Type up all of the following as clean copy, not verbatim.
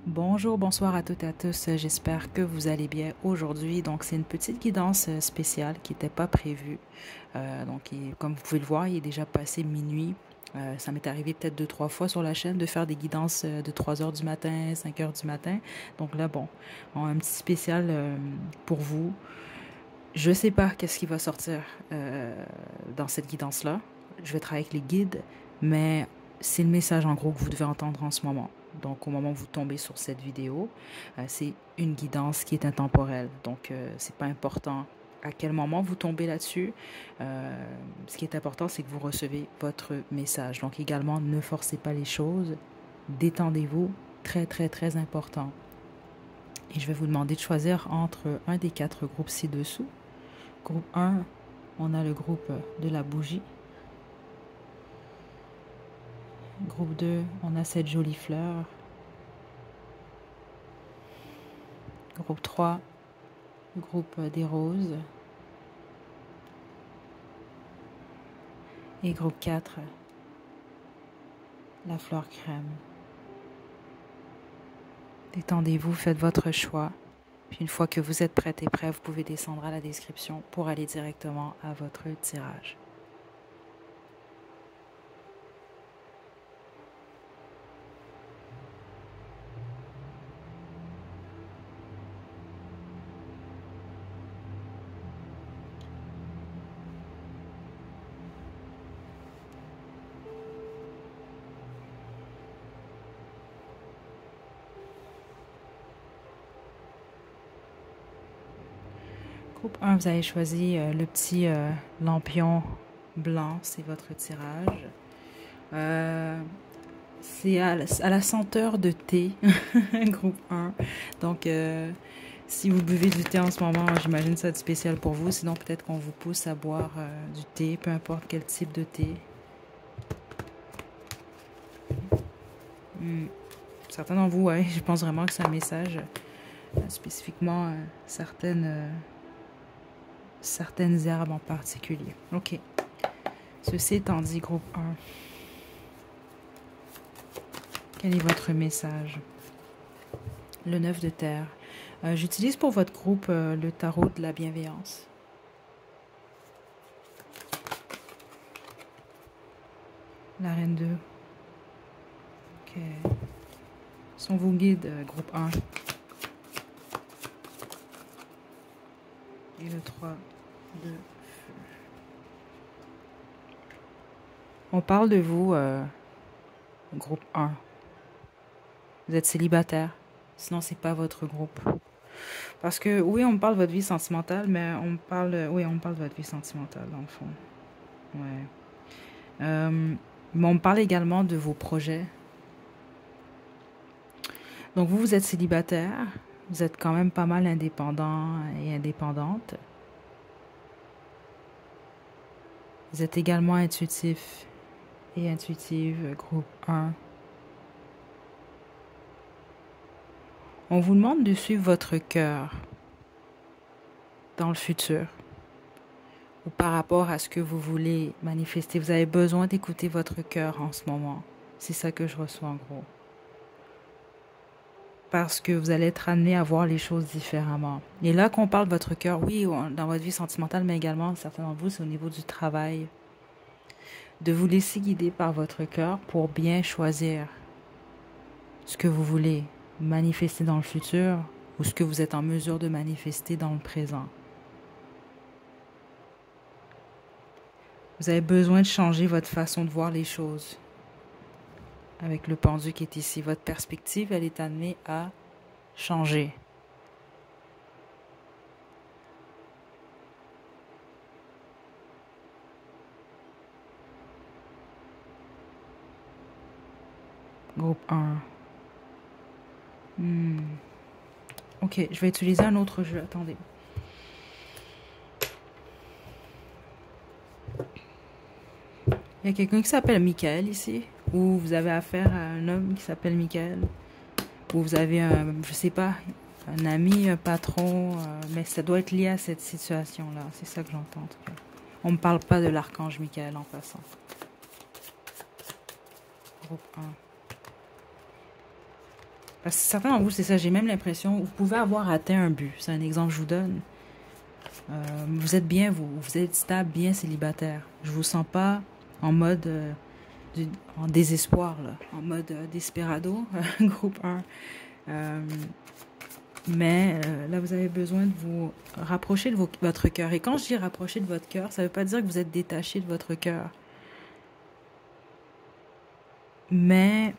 Bonjour, bonsoir à toutes et à tous. J'espère que vous allez bien aujourd'hui. Donc, c'est une petite guidance spéciale qui n'était pas prévue. Comme vous pouvez le voir, il est déjà passé minuit. Ça m'est arrivé peut-être 2, 3 fois sur la chaîne de faire des guidances de 3 heures du matin, 5 heures du matin. Donc là, bon, on a un petit spécial pour vous. Je ne sais pas qu'est-ce qui va sortir dans cette guidance-là. Je vais travailler avec les guides, mais c'est le message en gros que vous devez entendre en ce moment. Donc, au moment où vous tombez sur cette vidéo, c'est une guidance qui est intemporelle. Donc, c'est pas important à quel moment vous tombez là-dessus. Ce qui est important, c'est que vous recevez votre message. Donc, également, ne forcez pas les choses. Détendez-vous. Très, très, très important. Et je vais vous demander de choisir entre un des 4 groupes ci-dessous. Groupe 1, on a le groupe de la bougie. Groupe 2, on a cette jolie fleur. Groupe 3, groupe des roses. Et groupe 4, la fleur crème. Détendez-vous, faites votre choix. Puis une fois que vous êtes prête et prêt, vous pouvez descendre à la description pour aller directement à votre tirage. Groupe 1, vous avez choisi le petit lampion blanc, c'est votre tirage. C'est à la senteur de thé, groupe 1. Donc, si vous buvez du thé en ce moment, j'imagine ça va être spécial pour vous. Sinon, peut-être qu'on vous pousse à boire du thé, peu importe quel type de thé. Certains d'entre vous, ouais, je pense vraiment que c'est un message spécifiquement certaines herbes en particulier. Ok. Ceci étant dit, groupe 1. Quel est votre message? Le 9 de terre. J'utilise pour votre groupe le tarot de la bienveillance. La reine 2. Ok. Sont vos guides, groupe 1. Et le 3 de feu. On parle de vous, groupe 1. Vous êtes célibataire. Sinon, c'est pas votre groupe. Parce que, oui, on parle de votre vie sentimentale, mais on parle de votre vie sentimentale, dans le fond. Ouais. Mais on parle également de vos projets. Donc, vous êtes célibataire. Vous êtes quand même pas mal indépendant et indépendante. Vous êtes également intuitif et intuitive, groupe 1. On vous demande de suivre votre cœur dans le futur ou par rapport à ce que vous voulez manifester. Vous avez besoin d'écouter votre cœur en ce moment. C'est ça que je reçois en gros. Parce que vous allez être amené à voir les choses différemment. Et là qu'on parle de votre cœur, oui, dans votre vie sentimentale, mais également, certains d'entre vous, c'est au niveau du travail. De vous laisser guider par votre cœur pour bien choisir ce que vous voulez manifester dans le futur ou ce que vous êtes en mesure de manifester dans le présent. Vous avez besoin de changer votre façon de voir les choses. Avec le pendu qui est ici, votre perspective, elle est amenée à changer. Groupe 1. Ok, je vais utiliser un autre jeu. Attendez. Il y a quelqu'un qui s'appelle Michael ici. Ou vous avez affaire à un homme qui s'appelle Michael. Ou vous avez je sais pas, un ami, un patron. Mais ça doit être lié à cette situation-là. C'est ça que j'entends en tout cas. On ne me parle pas de l'archange Michael en passant. Groupe 1. Parce que certains d'entre vous, c'est ça, j'ai même l'impression, vous pouvez avoir atteint un but. C'est un exemple que je vous donne. Vous êtes bien, vous êtes stable, bien célibataire. Je vous sens pas en mode, en désespoir, là, en mode desperado, groupe 1. Mais là, vous avez besoin de vous rapprocher de votre cœur. Et quand je dis rapprocher de votre cœur, ça ne veut pas dire que vous êtes détaché de votre cœur. Mais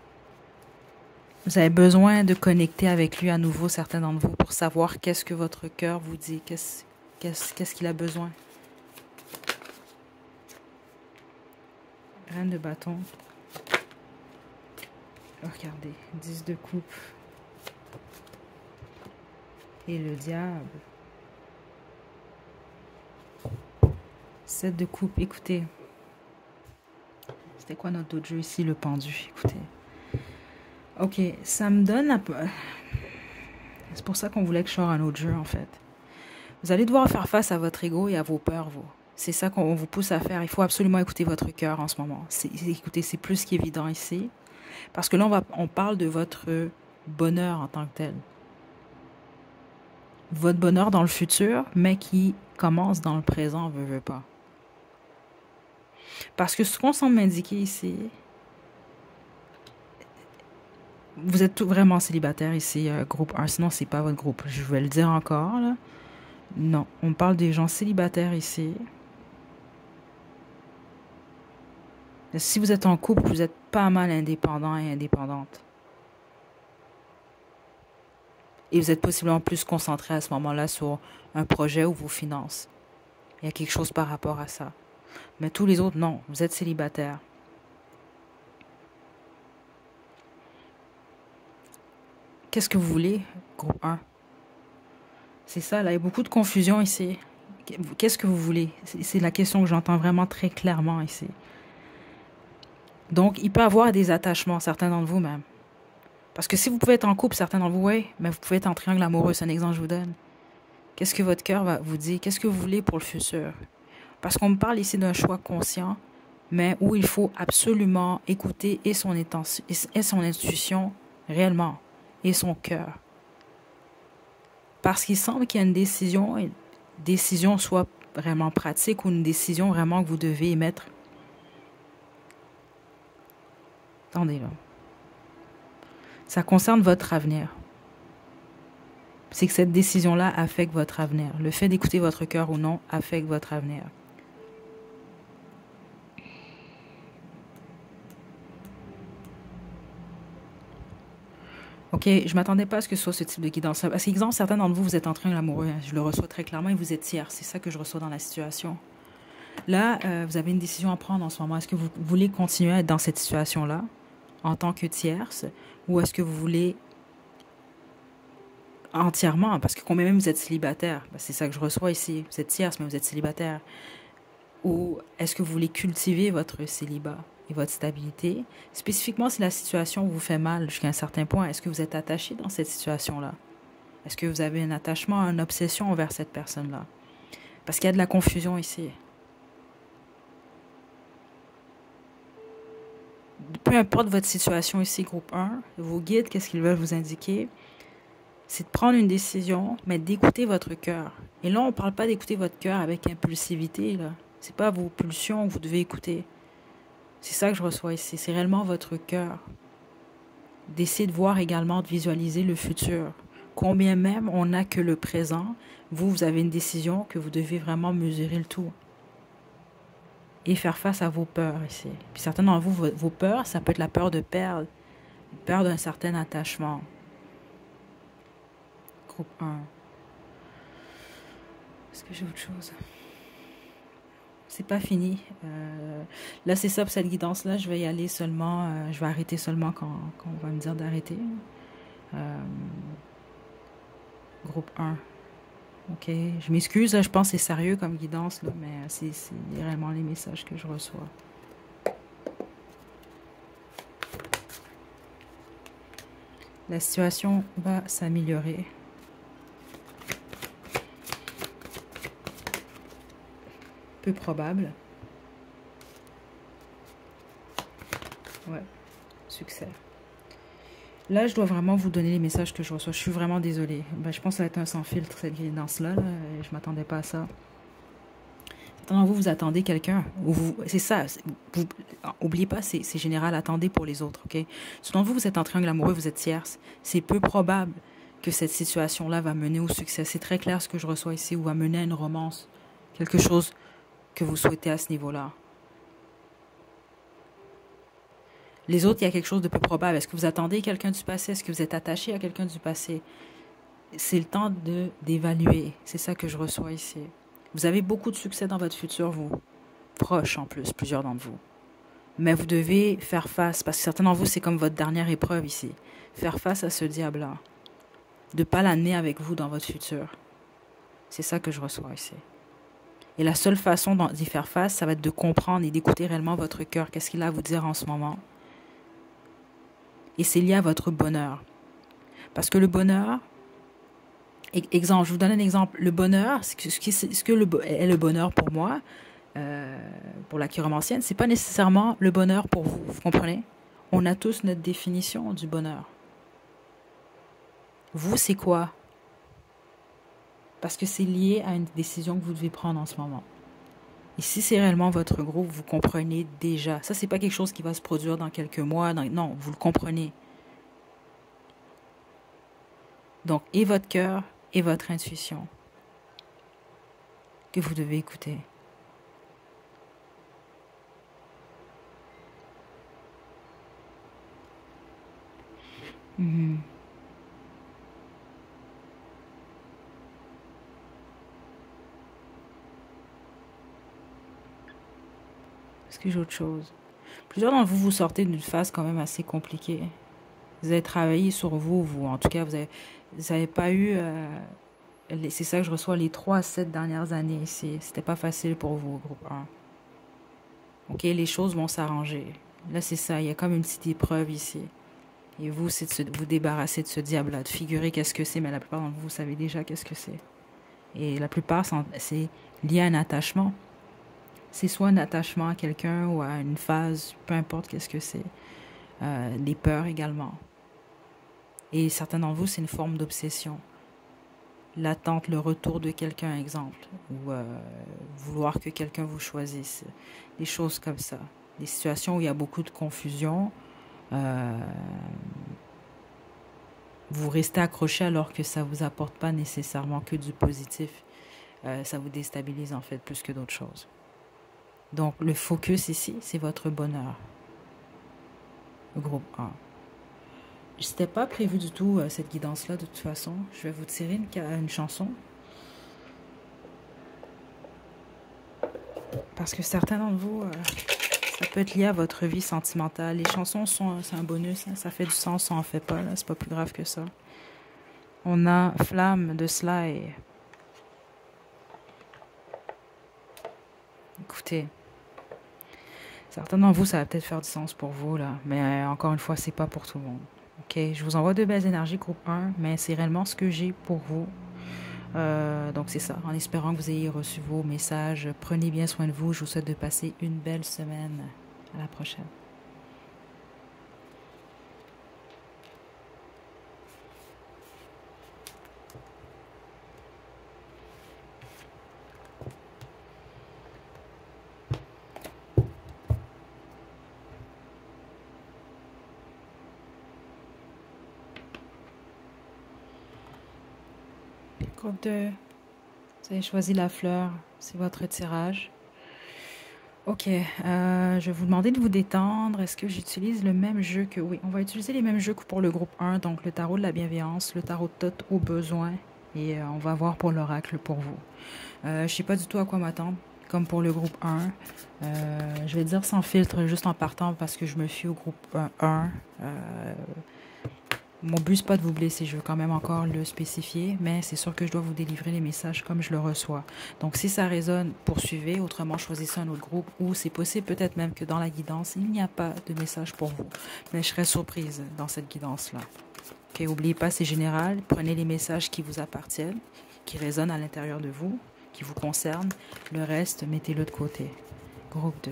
vous avez besoin de connecter avec lui à nouveau, certains d'entre vous, pour savoir qu'est-ce que votre cœur vous dit, qu'est-ce qu'il a besoin. Reine de bâton. Regardez, 10 de coupe. Et le diable. 7 de coupe, écoutez. C'était quoi notre autre jeu ici, le pendu, écoutez. Ok, ça me donne un peu... C'est pour ça qu'on voulait que je sorte un autre jeu, en fait. Vous allez devoir faire face à votre ego et à vos peurs, vous. C'est ça qu'on vous pousse à faire. Il faut absolument écouter votre cœur en ce moment. Écoutez, c'est plus qu'évident ici. Parce que là, on parle de votre bonheur en tant que tel. Votre bonheur dans le futur, mais qui commence dans le présent, veut pas. Parce que ce qu'on semble m'indiquer ici, vous êtes tout vraiment célibataire ici, groupe 1, sinon c'est pas votre groupe. Je vais le dire encore, là. Non, on parle des gens célibataires ici. Si vous êtes en couple, vous êtes pas mal indépendant et indépendante. Et vous êtes possiblement plus concentré à ce moment-là sur un projet ou vos finances. Il y a quelque chose par rapport à ça. Mais tous les autres, non, vous êtes célibataire. Qu'est-ce que vous voulez, groupe 1? C'est ça, là, il y a beaucoup de confusion ici. Qu'est-ce que vous voulez? C'est la question que j'entends vraiment très clairement ici. Donc, il peut y avoir des attachements, certains d'entre vous même. Parce que si vous pouvez être en couple, certains d'entre vous, oui, mais vous pouvez être en triangle amoureux, c'est un exemple que je vous donne. Qu'est-ce que votre cœur va vous dire? Qu'est-ce que vous voulez pour le futur? Parce qu'on me parle ici d'un choix conscient, mais où il faut absolument écouter et son intuition réellement, et son cœur. Parce qu'il semble qu'il y a une décision soit vraiment pratique ou une décision vraiment que vous devez émettre. Attendez là. Ça concerne votre avenir. C'est que cette décision-là affecte votre avenir. Le fait d'écouter votre cœur ou non affecte votre avenir. Ok, je ne m'attendais pas à ce que ce soit ce type de guidance. Parce qu'exemple, certains d'entre vous, vous êtes en train d'amoureux. Je le reçois très clairement et vous êtes tiers. C'est ça que je reçois dans la situation. Là, vous avez une décision à prendre en ce moment. Est-ce que vous voulez continuer à être dans cette situation-là en tant que tierce ou est-ce que vous voulez entièrement, parce que combien même vous êtes célibataire, c'est ça que je reçois ici, vous êtes tierce mais vous êtes célibataire, ou est-ce que vous voulez cultiver votre célibat et votre stabilité, spécifiquement si la situation vous fait mal jusqu'à un certain point, est-ce que vous êtes attaché dans cette situation-là? Est-ce que vous avez un attachement, une obsession envers cette personne-là? Parce qu'il y a de la confusion ici. Peu importe votre situation ici, groupe 1, vos guides, qu'est-ce qu'ils veulent vous indiquer? C'est de prendre une décision, mais d'écouter votre cœur. Et là, on ne parle pas d'écouter votre cœur avec impulsivité, là. C'est pas vos pulsions que vous devez écouter. C'est ça que je reçois ici. C'est réellement votre cœur. D'essayer de voir également, de visualiser le futur. Combien même on n'a que le présent, vous avez une décision que vous devez vraiment mesurer le tout. Et faire face à vos peurs ici. Puis certains d'entre vous, vos peurs, ça peut être la peur de perdre, la peur d'un certain attachement. Groupe 1. Est-ce que j'ai autre chose? C'est pas fini. Là, c'est ça pour cette guidance-là. Je vais y aller seulement. Je vais arrêter seulement quand on va me dire d'arrêter. Groupe 1. Ok. Je m'excuse. Je pense que c'est sérieux comme guidance, là, mais c'est réellement les messages que je reçois. La situation va s'améliorer. Peu probable. Ouais, succès. Là, je dois vraiment vous donner les messages que je reçois. Je suis vraiment désolée. Ben, je pense que ça va être un sans filtre, cette guidance-là. Là. Je m'attendais pas à ça. Certains vous, vous attendez quelqu'un. C'est ça. Vous, oubliez pas, c'est général. Attendez pour les autres, OK? Selon vous, vous êtes en triangle amoureux, vous êtes tierce. C'est peu probable que cette situation-là va mener au succès. C'est très clair ce que je reçois ici, ou va mener à une romance. Quelque chose que vous souhaitez à ce niveau-là. Les autres, il y a quelque chose de peu probable. Est-ce que vous attendez quelqu'un du passé? Est-ce que vous êtes attaché à quelqu'un du passé? C'est le temps d'évaluer. C'est ça que je reçois ici. Vous avez beaucoup de succès dans votre futur, vous. Proche en plus, plusieurs d'entre vous. Mais vous devez faire face, parce que certains d'entre vous, c'est comme votre dernière épreuve ici. Faire face à ce diable-là. De ne pas l'amener avec vous dans votre futur. C'est ça que je reçois ici. Et la seule façon d'y faire face, ça va être de comprendre et d'écouter réellement votre cœur. Qu'est-ce qu'il a à vous dire en ce moment? Et c'est lié à votre bonheur. Parce que le bonheur, exemple, je vous donne un exemple. Le bonheur, ce que est le bonheur pour moi, pour la chiromancienne, c'est pas nécessairement le bonheur pour vous. Vous comprenez? On a tous notre définition du bonheur. Vous, c'est quoi? Parce que c'est lié à une décision que vous devez prendre en ce moment. Et si c'est réellement votre groupe, vous comprenez déjà. Ça, c'est pas quelque chose qui va se produire dans quelques mois. Non, vous le comprenez. Donc, et votre cœur et votre intuition que vous devez écouter. Est-ce que j'ai autre chose? Plusieurs d'entre vous, vous sortez d'une phase quand même assez compliquée. Vous avez travaillé sur vous. En tout cas, vous avez pas eu... c'est ça que je reçois les 3 à 7 dernières années ici. C'était pas facile pour vous, groupe 1. OK, les choses vont s'arranger. Là, c'est ça. Il y a comme une petite épreuve ici. Et vous, c'est de vous débarrasser de ce diable-là, de figurer qu'est-ce que c'est. Mais la plupart d'entre vous, vous savez déjà qu'est-ce que c'est. Et la plupart, c'est lié à un attachement. C'est soit un attachement à quelqu'un ou à une phase, peu importe qu'est-ce que c'est. Des peurs également. Et certains d'entre vous, c'est une forme d'obsession. L'attente, le retour de quelqu'un, exemple. Ou vouloir que quelqu'un vous choisisse. Des choses comme ça. Des situations où il y a beaucoup de confusion. Vous restez accroché alors que ça ne vous apporte pas nécessairement que du positif. Ça vous déstabilise en fait plus que d'autres choses. Donc, le focus ici, c'est votre bonheur. Le groupe 1. C'était pas prévu du tout, cette guidance-là, de toute façon. Je vais vous tirer une chanson. Parce que certains d'entre vous, ça peut être lié à votre vie sentimentale. Les chansons, c'est un bonus. Hein, ça fait du sens, ça en fait pas. C'est pas plus grave que ça. On a Flamme de Sly. Écoutez. Certains d'entre vous, ça va peut-être faire du sens pour vous, là. Mais encore une fois, c'est pas pour tout le monde. OK? Je vous envoie de belles énergies, groupe 1, mais c'est réellement ce que j'ai pour vous. Donc, c'est ça. En espérant que vous ayez reçu vos messages. Prenez bien soin de vous. Je vous souhaite de passer une belle semaine. À la prochaine. Groupe 2. Vous avez choisi la fleur. C'est votre tirage. Ok, je vais vous demander de vous détendre. Est-ce que j'utilise le même jeu que... Oui, on va utiliser les mêmes jeux que pour le groupe 1. Donc, le tarot de la bienveillance, le tarot de Thoth au besoin. Et on va voir pour l'oracle pour vous. Je ne sais pas du tout à quoi m'attendre. Comme pour le groupe 1. Je vais dire sans filtre, juste en partant parce que je me fie au groupe 1. Mon but, c'est pas de vous blesser, je veux quand même encore le spécifier, mais c'est sûr que je dois vous délivrer les messages comme je le reçois. Donc, si ça résonne, poursuivez, autrement, choisissez un autre groupe, ou c'est possible peut-être même que dans la guidance, il n'y a pas de message pour vous. Mais je serais surprise dans cette guidance-là. OK, n'oubliez pas, c'est général, prenez les messages qui vous appartiennent, qui résonnent à l'intérieur de vous, qui vous concernent. Le reste, mettez-le de côté. Groupe 2.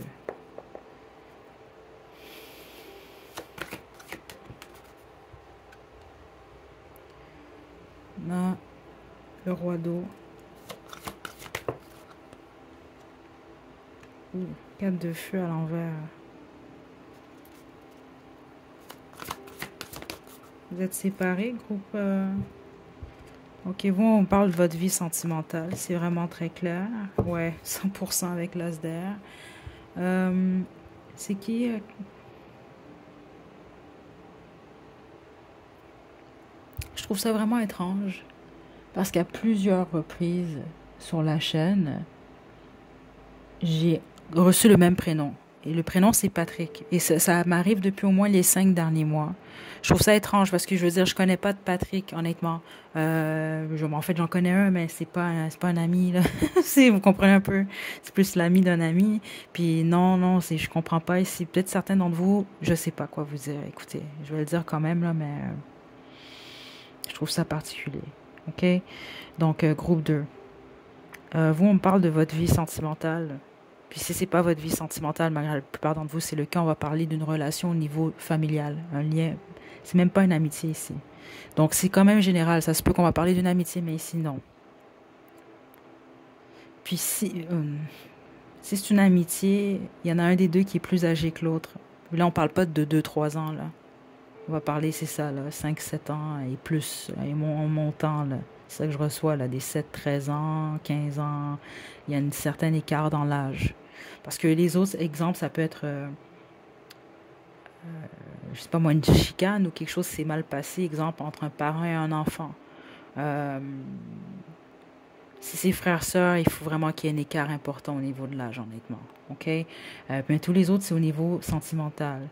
On a le roi d'eau. 4 de feu à l'envers. Vous êtes séparés, groupe... Ok, vous, on parle de votre vie sentimentale. C'est vraiment très clair. Ouais, 100% avec l'as d'air. C'est qui... Je trouve ça vraiment étrange. Parce qu'à plusieurs reprises sur la chaîne, j'ai reçu le même prénom. Et le prénom, c'est Patrick. Et ça m'arrive depuis au moins les 5 derniers mois. Je trouve ça étrange parce que je veux dire, je connais pas de Patrick, honnêtement. En fait, j'en connais un, mais c'est pas un ami, là. Vous comprenez un peu. C'est plus l'ami d'un ami. Puis non, je comprends pas. Ici, peut-être certains d'entre vous, je sais pas quoi vous dire. Écoutez, je vais le dire quand même, là, mais je trouve ça particulier. OK? Donc, groupe 2. Vous, on me parle de votre vie sentimentale. Puis si c'est pas votre vie sentimentale, malgré la plupart d'entre vous, c'est le cas, on va parler d'une relation au niveau familial, un lien. C'est même pas une amitié ici. Donc c'est quand même général. Ça se peut qu'on va parler d'une amitié, mais ici non. Puis si c'est une amitié, il y en a un des deux qui est plus âgé que l'autre. Là, on parle pas de 2, 3 ans, là. On va parler, c'est ça, là, 5, 7 ans et plus, là, et en montant, là. C'est ça que je reçois, là, des 7, 13 ans, 15 ans. Il y a un certain écart dans l'âge. Parce que les autres exemples, ça peut être, je sais pas moi, une chicane ou quelque chose qui s'est mal passé, exemple, entre un parent et un enfant. Euh, Si c'est frères-sœurs, il faut vraiment qu'il y ait un écart important au niveau de l'âge, honnêtement. OK? Mais tous les autres, c'est au niveau sentimental.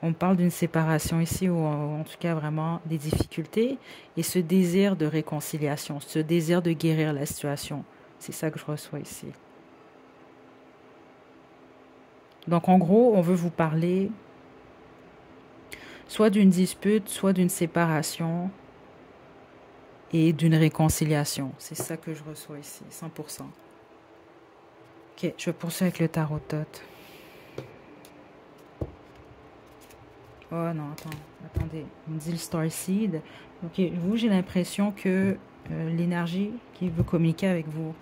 On parle d'une séparation ici, ou en tout cas vraiment des difficultés, et ce désir de réconciliation, ce désir de guérir la situation. C'est ça que je reçois ici. Donc en gros, on veut vous parler soit d'une dispute, soit d'une séparation et d'une réconciliation. C'est ça que je reçois ici, 100%. Ok, je vais poursuivre avec le tarot tot. Oh non, attendez. On me dit le Starseed. Ok, vous, j'ai l'impression que l'énergie qui veut communiquer avec vous,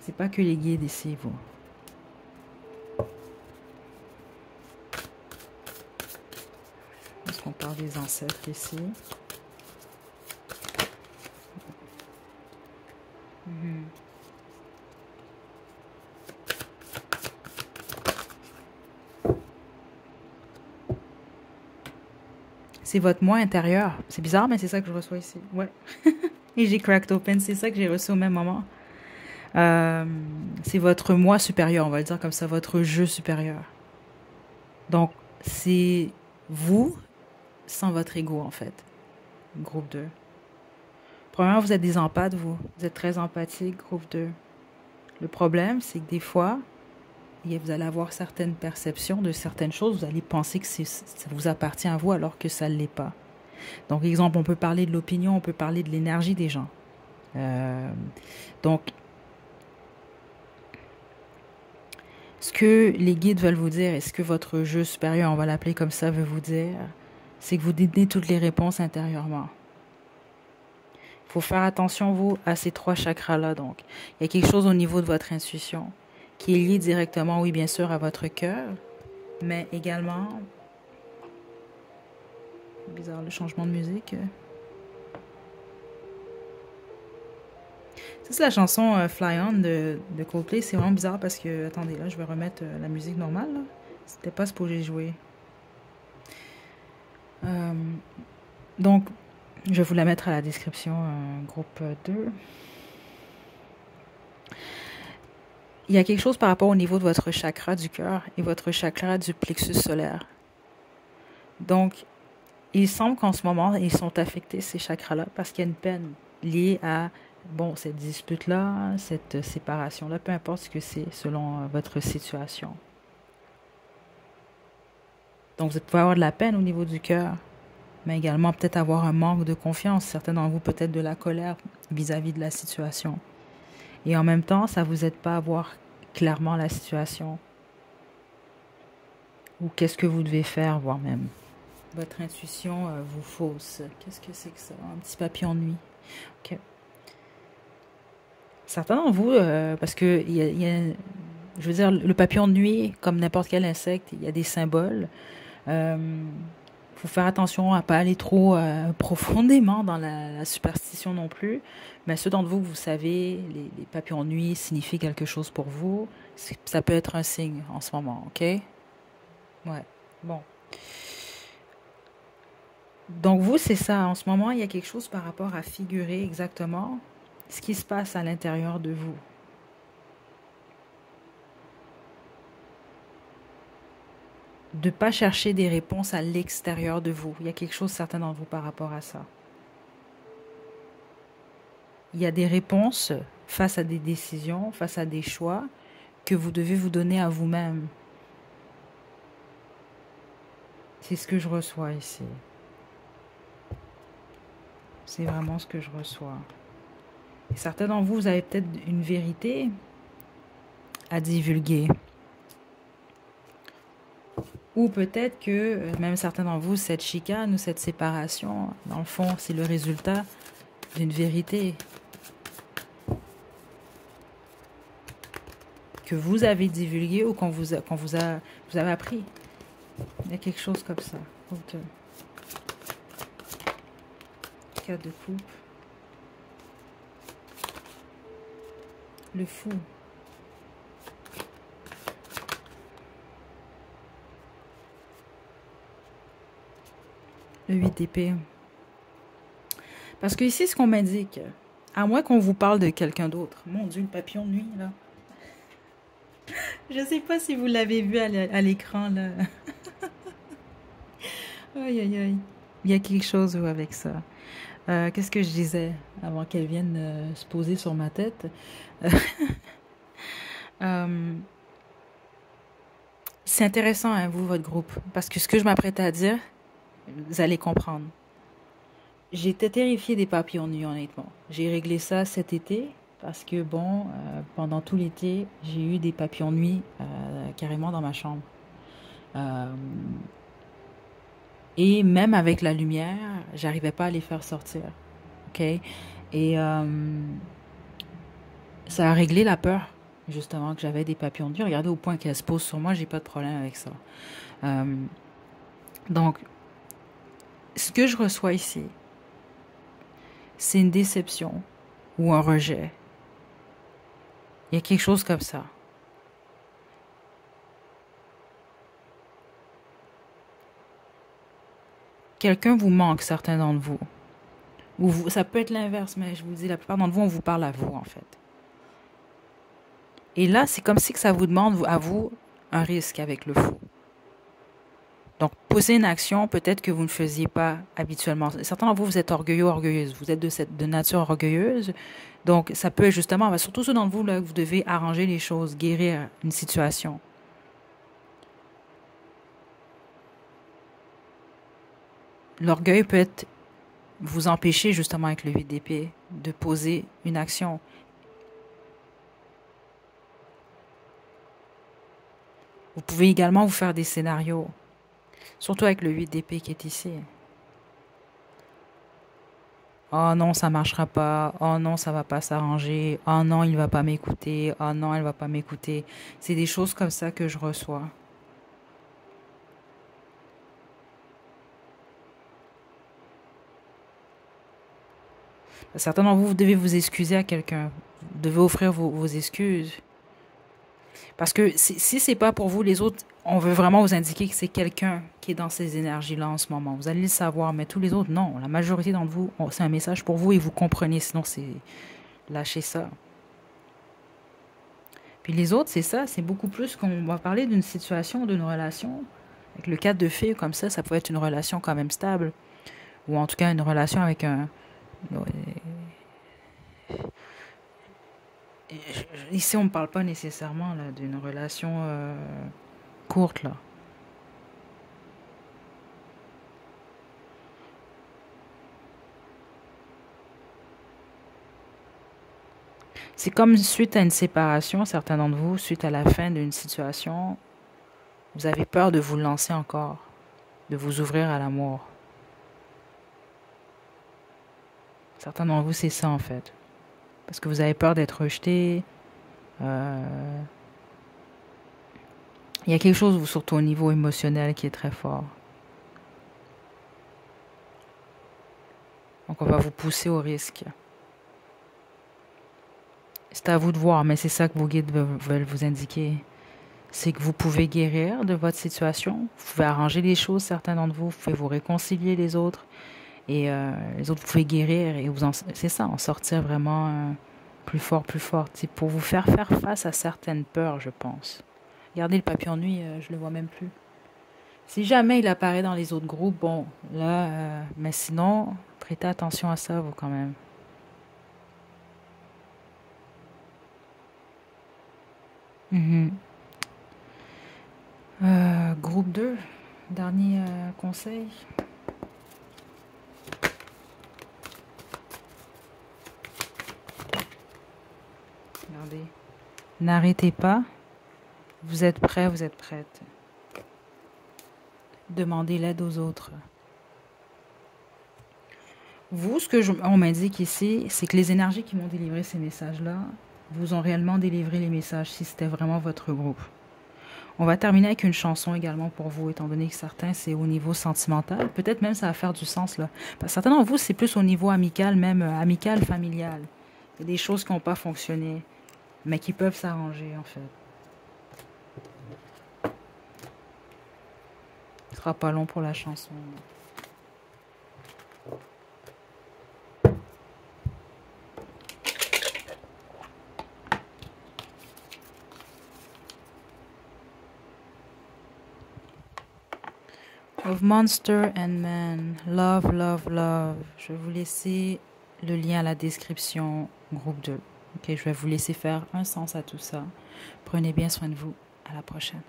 c'est pas que les guides ici, vous. Est-ce qu'on parle des ancêtres ici? C'est votre moi intérieur. C'est bizarre, mais c'est ça que je reçois ici. Ouais. Et j'ai cracked open. C'est ça que j'ai reçu au même moment. C'est votre moi supérieur, on va le dire comme ça, votre jeu supérieur. Donc, c'est vous sans votre ego, en fait. Groupe 2. Premièrement, vous êtes des empathes, vous. Vous êtes très empathique, groupe 2. Le problème, c'est que des fois, vous allez avoir certaines perceptions de certaines choses. Vous allez penser que ça vous appartient à vous alors que ça ne l'est pas. Donc, exemple, on peut parler de l'opinion, on peut parler de l'énergie des gens. Donc, ce que les guides veulent vous dire, et ce que votre jeu supérieur, on va l'appeler comme ça, veut vous dire, c'est que vous détenez toutes les réponses intérieurement. Il faut faire attention, vous, à ces 3 chakras-là. Donc, il y a quelque chose au niveau de votre intuition qui est lié directement, oui, bien sûr, à votre cœur, mais également... Bizarre, le changement de musique. Ça, c'est la chanson Fly On de Coldplay. C'est vraiment bizarre parce que... Attendez, là, je vais remettre la musique normale. Là. C'était pas supposé jouer. Donc, je vais vous la mettre à la description, groupe 2. Il y a quelque chose par rapport au niveau de votre chakra du cœur et votre chakra du plexus solaire. Donc, il semble qu'en ce moment, ils sont affectés, ces chakras-là, parce qu'il y a une peine liée à, bon, cette dispute-là, cette séparation-là, peu importe ce que c'est selon votre situation. Donc, vous pouvez avoir de la peine au niveau du cœur, mais également peut-être avoir un manque de confiance. Certains d'entre vous, peut-être de la colère vis-à-vis de la situation. Et en même temps, ça ne vous aide pas à voir clairement la situation. Ou qu'est-ce que vous devez faire, voire même. Votre intuition vous fausse. Qu'est-ce que c'est que ça? Un petit papillon de nuit. OK. Certains d'entre vous, parce que je veux dire, le papillon de nuit, comme n'importe quel insecte, il y a des symboles. Faut faire attention à pas aller trop profondément dans la superstition non plus. Mais ceux d'entre vous que vous savez, les papillons de nuit signifient quelque chose pour vous. Ça peut être un signe en ce moment, OK? Ouais. Bon. Donc vous, c'est ça. En ce moment, il y a quelque chose par rapport à figurer exactement ce qui se passe à l'intérieur de vous. De ne pas chercher des réponses à l'extérieur de vous. Il y a quelque chose certain dans vous par rapport à ça. Il y a des réponses face à des décisions, face à des choix que vous devez vous donner à vous-même. C'est ce que je reçois ici. C'est vraiment ce que je reçois. Et certains d'entre vous, vous avez peut-être une vérité à divulguer. Ou peut-être que, même certains d'entre vous, cette chicane ou cette séparation, dans le fond, c'est le résultat d'une vérité que vous avez divulguée ou vous avez appris. Il y a quelque chose comme ça. 4 de coupe. Le fou. Le 8 d'épée. Parce que ici, ce qu'on m'indique, à moins qu'on vous parle de quelqu'un d'autre. Mon Dieu, le papillon de nuit, là. Je ne sais pas si vous l'avez vu à l'écran, là. Aïe, aïe, aïe. Il y a quelque chose avec ça. Qu'est-ce que je disais avant qu'elle vienne se poser sur ma tête? C'est intéressant, hein, vous, votre groupe. Parce que ce que je m'apprête à dire, vous allez comprendre. J'étais terrifiée des papillons de nuit, honnêtement. J'ai réglé ça cet été parce que, bon, pendant tout l'été, j'ai eu des papillons de nuit carrément dans ma chambre. Et même avec la lumière, j'arrivais pas à les faire sortir. OK? Et ça a réglé la peur, justement, que j'avais des papillons de nuit. Regardez au point qu'elles se posent sur moi, j'ai pas de problème avec ça. Donc, ce que je reçois ici, c'est une déception ou un rejet. Il y a quelque chose comme ça. Quelqu'un vous manque, certains d'entre vous. Ou ça peut être l'inverse, mais je vous dis, la plupart d'entre vous, on vous parle à vous, en fait. Et là, c'est comme si que ça vous demande, à vous, un risque avec le fou. Donc, poser une action, peut-être que vous ne faisiez pas habituellement. Certains d'entre vous, vous êtes orgueilleux, orgueilleuse. Vous êtes de nature orgueilleuse. Donc, ça peut être justement, surtout ceux d'entre vous, là, vous devez arranger les choses, guérir une situation. L'orgueil peut être vous empêcher, justement, avec le 8 d'épée, de poser une action. Vous pouvez également vous faire des scénarios. Surtout avec le 8 d'épée qui est ici. Oh non, ça marchera pas. Oh non, ça va pas s'arranger. Oh non, il va pas m'écouter. Oh non, elle va pas m'écouter. C'est des choses comme ça que je reçois. Certains d'entre vous, vous devez vous excuser à quelqu'un. Vous devez offrir vos excuses. Parce que si c'est pas pour vous, les autres, on veut vraiment vous indiquer que c'est quelqu'un qui est dans ces énergies-là en ce moment. Vous allez le savoir, mais tous les autres, non. La majorité d'entre vous, c'est un message pour vous et vous comprenez. Sinon, c'est lâcher ça. Puis les autres, c'est ça. C'est beaucoup plus qu'on va parler d'une situation, d'une relation. Avec le 4 de fée, comme ça peut être une relation quand même stable. Ou en tout cas, une relation avec un... Ici, on ne parle pas nécessairement d'une relation courte, là. C'est comme suite à une séparation, certains d'entre vous, suite à la fin d'une situation, vous avez peur de vous lancer encore. de vous ouvrir à l'amour. Certains d'entre vous, c'est ça en fait. Parce que vous avez peur d'être rejeté. Euh, il y a quelque chose, surtout au niveau émotionnel, qui est très fort. Donc on va vous pousser au risque. C'est à vous de voir, mais c'est ça que vos guides veulent vous indiquer. C'est que vous pouvez guérir de votre situation. Vous pouvez arranger les choses, certains d'entre vous. Vous pouvez vous réconcilier les autres. Et les autres, vous pouvez guérir. Et c'est ça, en sortir vraiment plus fort, plus fort. C'est pour vous faire face à certaines peurs, je pense. Regardez le papillon de nuit, je le vois même plus. Si jamais il apparaît dans les autres groupes, bon, là, mais sinon, prêtez attention à ça, vous, quand même. Mhm. Groupe 2, dernier conseil. Regardez. N'arrêtez pas. Vous êtes prêt, vous êtes prête. Demandez l'aide aux autres. Vous, on m'indique ici, c'est que les énergies qui m'ont délivré ces messages-là vous ont réellement délivré les messages si c'était vraiment votre groupe. On va terminer avec une chanson également pour vous, étant donné que certains, c'est au niveau sentimental. Peut-être même ça va faire du sens, là. Parce que certains d'entre vous, c'est plus au niveau amical, même amical, familial. Il y a des choses qui n'ont pas fonctionné, mais qui peuvent s'arranger, en fait. Ce sera pas long pour la chanson. Of Monster and Man, Love, Love, Love. Je vais vous laisser le lien à la description, groupe 2. Ok, je vais vous laisser faire un sens à tout ça. Prenez bien soin de vous. À la prochaine.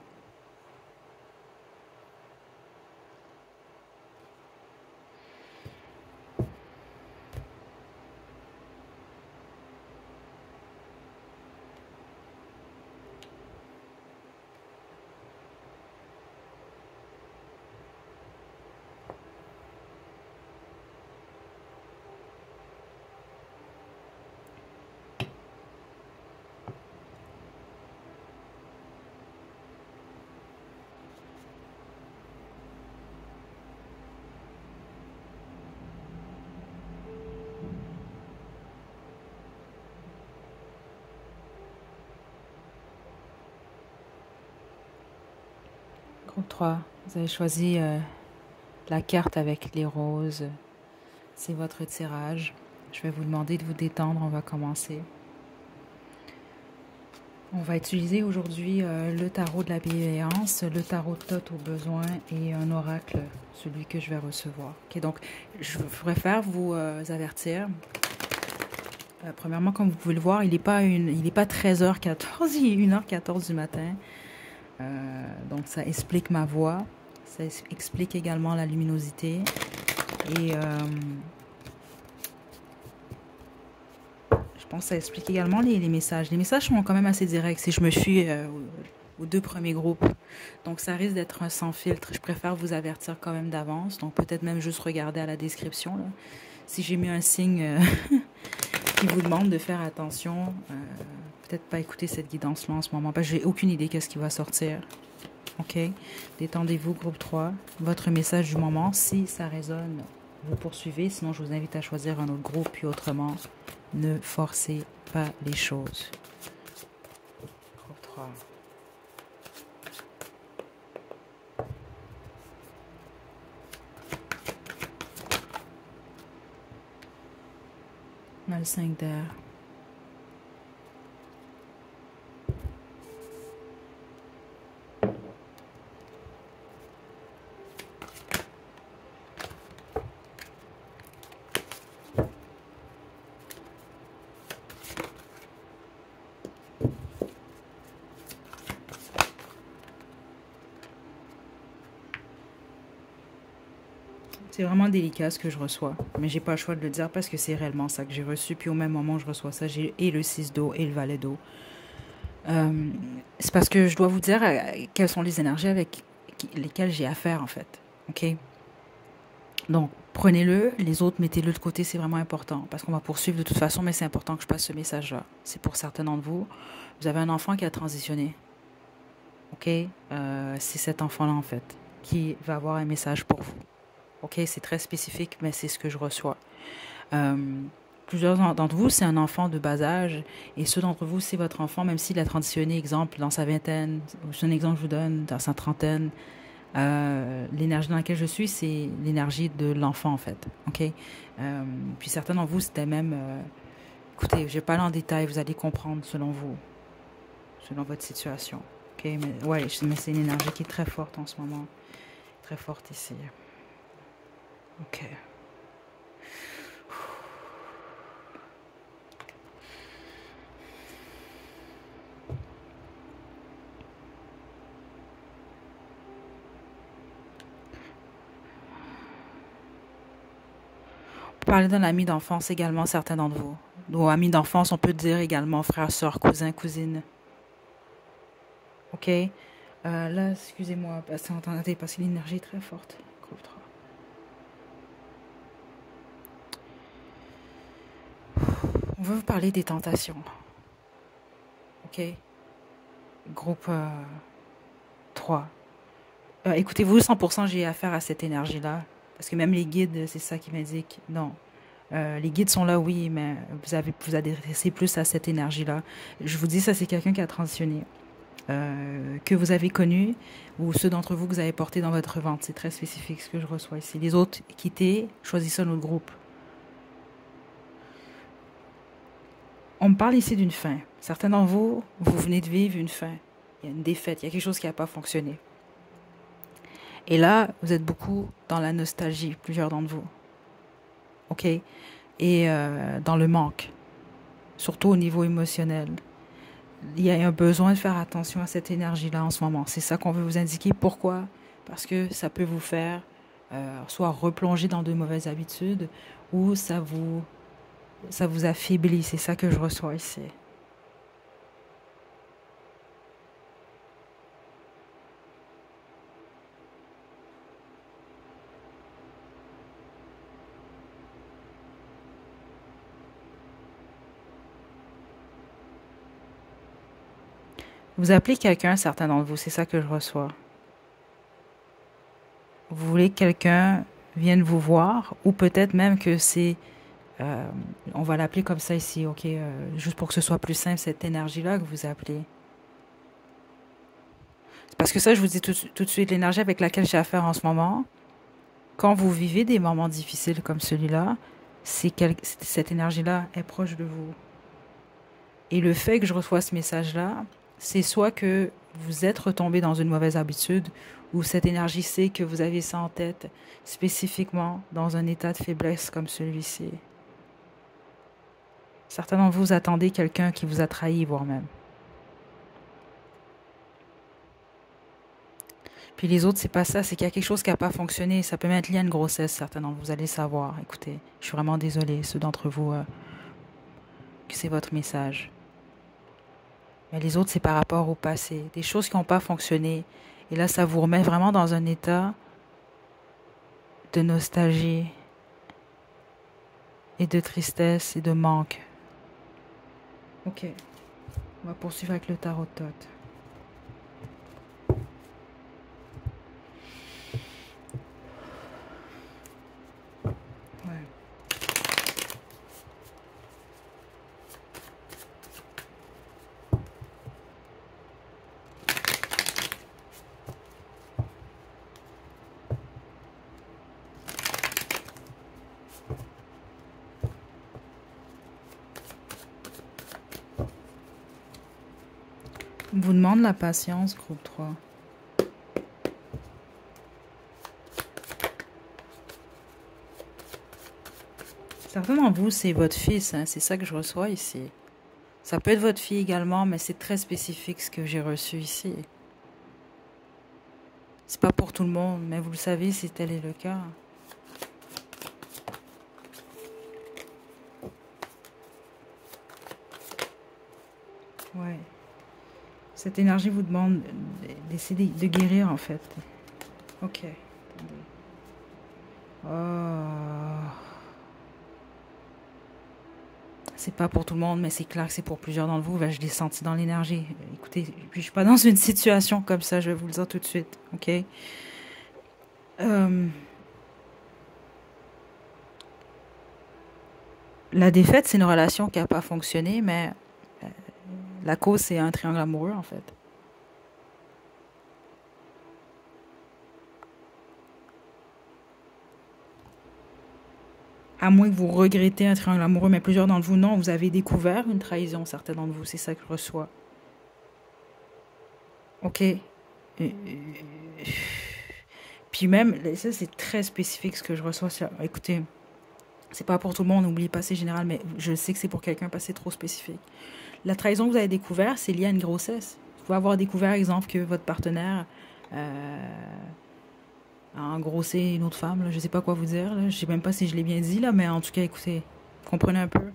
Groupe 3, vous avez choisi la carte avec les roses. C'est votre tirage. Je vais vous demander de vous détendre. On va commencer. On va utiliser aujourd'hui le tarot de la bienveillance, le tarot de Thoth au besoin et un oracle, celui que je vais recevoir. Okay, donc, je préfère vous avertir. Premièrement, comme vous pouvez le voir, il n'est pas 13h14, il est 1h14 du matin. Donc, ça explique ma voix. Ça explique également la luminosité. Et je pense que ça explique également les messages. Les messages sont quand même assez directs si je me fie aux deux premiers groupes. Donc, ça risque d'être un sans filtre. Je préfère vous avertir quand même d'avance. Donc, peut-être même juste regarder à la description. Là. Si j'ai mis un signe qui vous demande de faire attention, peut-être pas écouter cette guidance-là en ce moment. Parce que j'ai aucune idée qu'est-ce qui va sortir. OK? Détendez-vous, groupe 3. Votre message du moment, si ça résonne, vous poursuivez. Sinon, je vous invite à choisir un autre groupe. Puis autrement, ne forcez pas les choses. Groupe 3. On a le 5 d'air. C'est vraiment délicat ce que je reçois, mais j'ai pas le choix de le dire parce que c'est réellement ça que j'ai reçu. Puis au même moment où je reçois ça, j'ai et le 6 d'eau et le valet d'eau. C'est parce que je dois vous dire quelles sont les énergies avec lesquelles j'ai affaire en fait. OK? Donc, prenez-le, les autres, mettez-le de côté, c'est vraiment important. Parce qu'on va poursuivre de toute façon, mais c'est important que je passe ce message-là. C'est pour certains d'entre vous. Vous avez un enfant qui a transitionné. OK? C'est cet enfant-là, en fait, qui va avoir un message pour vous. OK? C'est très spécifique, mais c'est ce que je reçois. Euh, Plusieurs d'entre vous, c'est un enfant de bas âge. Et ceux d'entre vous, c'est votre enfant, même s'il a transitionné, exemple, dans sa vingtaine. C'est un exemple que je vous donne, dans sa trentaine. L'énergie dans laquelle je suis, c'est l'énergie de l'enfant, en fait. OK? Puis certains d'entre vous, c'était même... écoutez, je ne vais pas aller en détail, vous allez comprendre selon vous, selon votre situation. OK? Mais ouais, mais c'est une énergie qui est très forte en ce moment. Très forte ici. OK. Parler d'un ami d'enfance également, certains d'entre vous. Ou amis d'enfance, on peut dire également frère, soeur, cousin, cousine. OK? Là, excusez-moi, attendez, parce que l'énergie est très forte. Groupe 3. On veut vous parler des tentations. OK? Groupe 3. Écoutez-vous, 100%, j'ai affaire à cette énergie-là. Parce que même les guides, c'est ça qui m'indique. Non. Les guides sont là, oui, mais vous adressez plus à cette énergie-là. Je vous dis, ça, c'est quelqu'un qui a transitionné. Que vous avez connu, ou ceux d'entre vous que vous avez porté dans votre ventre. C'est très spécifique ce que je reçois ici. Les autres, quittez, choisissez un autre groupe. On me parle ici d'une fin. Certains d'entre vous, vous venez de vivre une fin. Il y a une défaite, il y a quelque chose qui n'a pas fonctionné. Et là, vous êtes beaucoup dans la nostalgie, plusieurs d'entre vous. OK? Et dans le manque, surtout au niveau émotionnel. Il y a un besoin de faire attention à cette énergie-là en ce moment. C'est ça qu'on veut vous indiquer. Pourquoi? Parce que ça peut vous faire soit replonger dans de mauvaises habitudes ou ça vous affaiblit. C'est ça que je reçois ici. Vous appelez quelqu'un, certains d'entre vous, c'est ça que je reçois. Vous voulez que quelqu'un vienne vous voir ou peut-être même que c'est, euh, on va l'appeler comme ça ici, ok, juste pour que ce soit plus simple, cette énergie-là que vous appelez. Parce que ça, je vous dis tout de suite, l'énergie avec laquelle j'ai affaire en ce moment, quand vous vivez des moments difficiles comme celui-là, cette énergie-là est proche de vous. Et le fait que je reçois ce message-là, c'est soit que vous êtes retombé dans une mauvaise habitude, ou cette énergie sait que vous avez ça en tête, spécifiquement dans un état de faiblesse comme celui-ci. Certains d'entre vous attendez quelqu'un qui vous a trahi, voire même. Puis les autres, c'est pas ça, c'est qu'il y a quelque chose qui n'a pas fonctionné. Ça peut même être lié à une grossesse, certains d'entre vous, allez savoir. Écoutez, je suis vraiment désolée, ceux d'entre vous, que c'est votre message. Mais les autres, c'est par rapport au passé. Des choses qui n'ont pas fonctionné. Et là, ça vous remet vraiment dans un état de nostalgie et de tristesse et de manque. Ok. On va poursuivre avec le tarot de Thoth. Ouais. On vous demande la patience, groupe 3. Certains d'entre vous, c'est votre fils, hein, c'est ça que je reçois ici. Ça peut être votre fille également, mais c'est très spécifique ce que j'ai reçu ici. C'est pas pour tout le monde, mais vous le savez si tel est le cas. Ouais. Cette énergie vous demande d'essayer de guérir, en fait. Ok. Oh. C'est pas pour tout le monde, mais c'est clair que c'est pour plusieurs d'entre vous. Ben, je l'ai senti dans l'énergie. Écoutez, je suis pas dans une situation comme ça, je vais vous le dire tout de suite, ok? Euh, la défaite, c'est une relation qui a pas fonctionné, mais la cause, c'est un triangle amoureux, en fait. À moins que vous regrettez un triangle amoureux, mais plusieurs d'entre vous, non, vous avez découvert une trahison, certains d'entre vous, c'est ça que je reçois. Ok? Puis même, ça c'est très spécifique ce que je reçois. Écoutez, c'est pas pour tout le monde, n'oubliez pas, c'est général, mais je sais que c'est pour quelqu'un parce que c'est trop spécifique. La trahison que vous avez découvert, c'est lié à une grossesse. Vous pouvez avoir découvert, exemple, que votre partenaire a engrossé une autre femme. Là. Je sais pas quoi vous dire. Là. Je sais même pas si je l'ai bien dit, là, mais en tout cas, écoutez, comprenez un peu.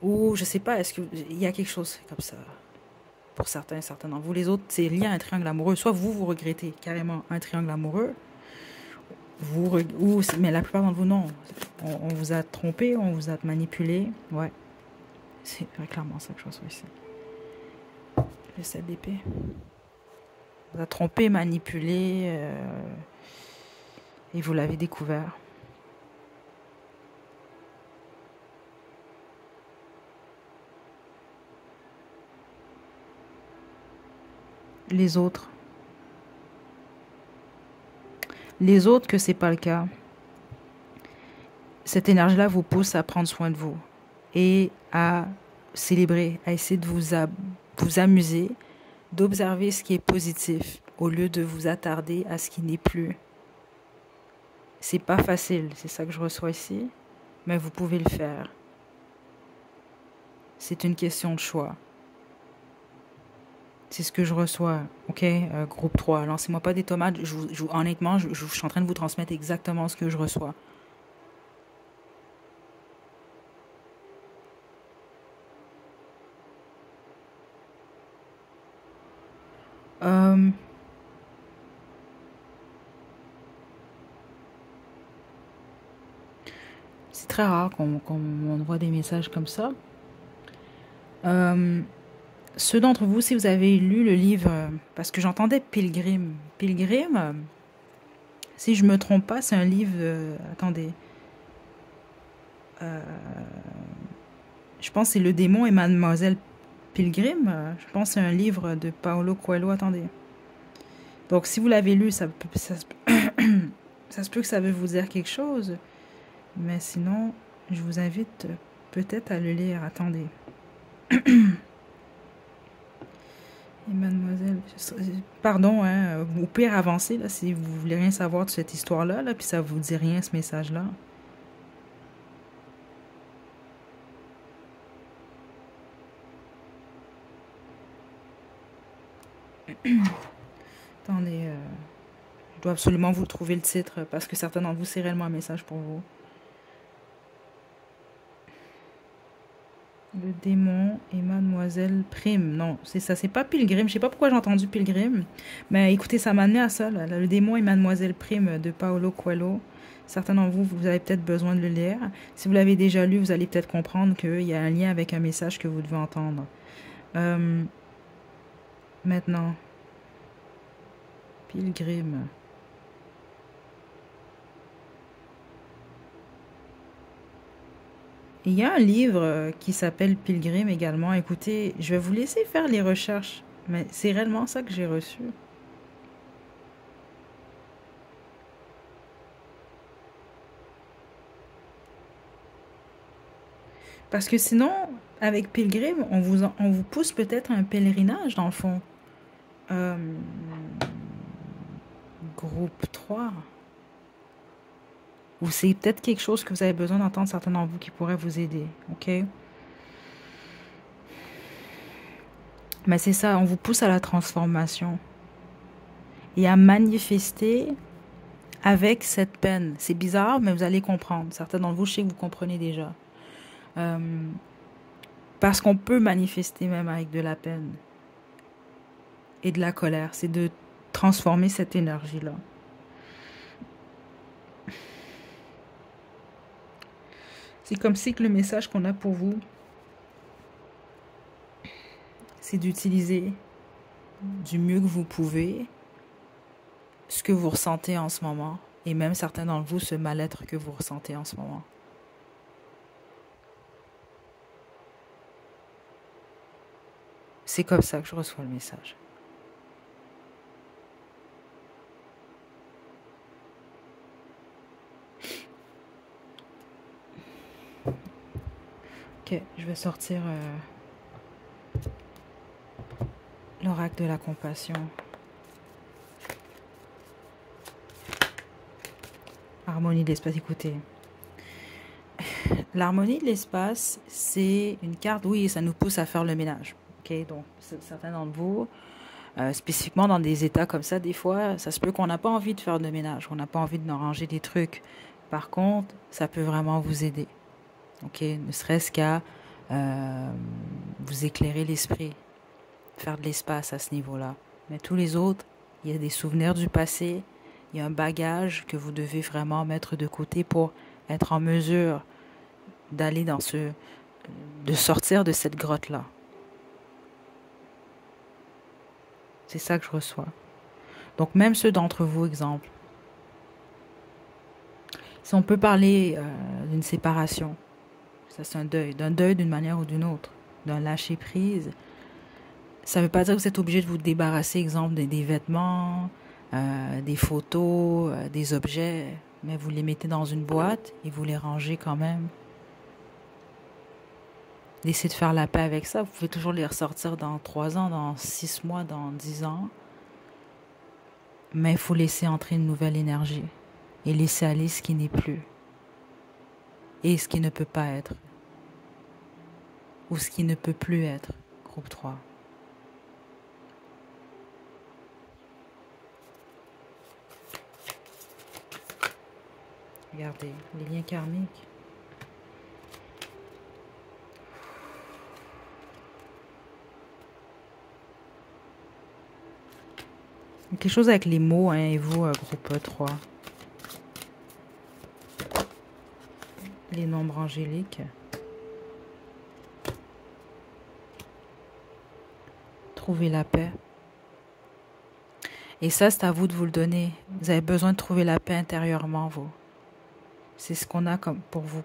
Ou je sais pas, est-ce qu'il y a quelque chose comme ça pour certains d'entre vous. Les autres, c'est lié à un triangle amoureux. Soit vous regrettez carrément un triangle amoureux, mais la plupart d'entre vous, non. On vous a trompé, on vous a manipulé. Ouais, c'est clairement ça que je reçois ici. Le 7 d'épée. On vous a trompé, manipulé, et vous l'avez découvert. Les autres. Les autres, que c'est pas le cas. Cette énergie-là vous pousse à prendre soin de vous et à célébrer, à essayer de vous amuser, d'observer ce qui est positif au lieu de vous attarder à ce qui n'est plus. C'est pas facile, c'est ça que je reçois ici, mais vous pouvez le faire. C'est une question de choix. C'est ce que je reçois, ok? Groupe 3, lancez-moi pas des tomates. Honnêtement, je suis en train de vous transmettre exactement ce que je reçois. Euh, c'est très rare qu'on m'envoie des messages comme ça. Ceux d'entre vous, si vous avez lu le livre, parce que j'entendais Pilgrim. Pilgrim, si je me trompe pas, c'est un livre. Attendez. Je pense que c'est Le démon et Mademoiselle Pilgrim. Je pense que c'est un livre de Paulo Coelho. Attendez. Donc, si vous l'avez lu, ça se peut que ça veut vous dire quelque chose. Mais sinon, je vous invite peut-être à le lire. Attendez. Et mademoiselle, pardon, hein, au pire avancez là, si vous voulez rien savoir de cette histoire-là, là, puis ça vous dit rien ce message-là. Attendez, je dois absolument vous trouver le titre parce que certains d'entre vous, c'est réellement un message pour vous. Le démon et Mademoiselle Prime. Non, c'est ça, c'est pas Pilgrim. Je sais pas pourquoi j'ai entendu Pilgrim. Mais écoutez, ça m'a amené à ça. Là. Le démon et Mademoiselle Prime de Paulo Coelho. Certains d'entre vous, vous avez peut-être besoin de le lire. Si vous l'avez déjà lu, vous allez peut-être comprendre qu'il y a un lien avec un message que vous devez entendre. Maintenant, Pilgrim. Il y a un livre qui s'appelle Pilgrim également. Écoutez, je vais vous laisser faire les recherches, mais c'est réellement ça que j'ai reçu. Parce que sinon, avec Pilgrim, on vous pousse peut-être à un pèlerinage dans le fond. Euh, groupe 3. Ou c'est peut-être quelque chose que vous avez besoin d'entendre certains d'entre vous qui pourrait vous aider. Ok? Mais c'est ça, on vous pousse à la transformation. Et à manifester avec cette peine. C'est bizarre, mais vous allez comprendre. Certains d'entre vous, je sais que vous comprenez déjà. Parce qu'on peut manifester même avec de la peine et de la colère. C'est de transformer cette énergie-là. C'est comme si que le message qu'on a pour vous, c'est d'utiliser du mieux que vous pouvez ce que vous ressentez en ce moment, et même certains d'entre vous, ce mal-être que vous ressentez en ce moment. C'est comme ça que je reçois le message. Ok, je vais sortir l'oracle de la compassion. Harmonie de l'espace, écoutez. L'harmonie de l'espace, c'est une carte, oui, ça nous pousse à faire le ménage. Ok, donc certains d'entre vous, spécifiquement dans des états comme ça, des fois, ça se peut qu'on n'a pas envie de faire de ménage, on n'a pas envie de nous ranger des trucs. Par contre, ça peut vraiment vous aider. Ok, ne serait-ce qu'à vous éclairer l'esprit, faire de l'espace à ce niveau-là. Mais tous les autres, il y a des souvenirs du passé, il y a un bagage que vous devez vraiment mettre de côté pour être en mesure d'aller de sortir de cette grotte-là. C'est ça que je reçois. Donc même ceux d'entre vous, exemple, si on peut parler d'une séparation, ça c'est un deuil, d'un deuil d'une manière ou d'une autre, d'un lâcher-prise. Ça ne veut pas dire que vous êtes obligé de vous débarrasser, exemple, des vêtements, des photos, des objets, mais vous les mettez dans une boîte et vous les rangez quand même. Essayez de faire la paix avec ça. Vous pouvez toujours les ressortir dans 3 ans, dans 6 mois, dans 10 ans. Mais il faut laisser entrer une nouvelle énergie et laisser aller ce qui n'est plus et ce qui ne peut pas être ou ce qui ne peut plus être. Groupe 3. Regardez, les liens karmiques. Quelque chose avec les mots, hein, et vous, groupe 3. Les nombres angéliques. Trouver la paix. Et ça, c'est à vous de vous le donner. Vous avez besoin de trouver la paix intérieurement, vous. C'est ce qu'on a comme pour vous.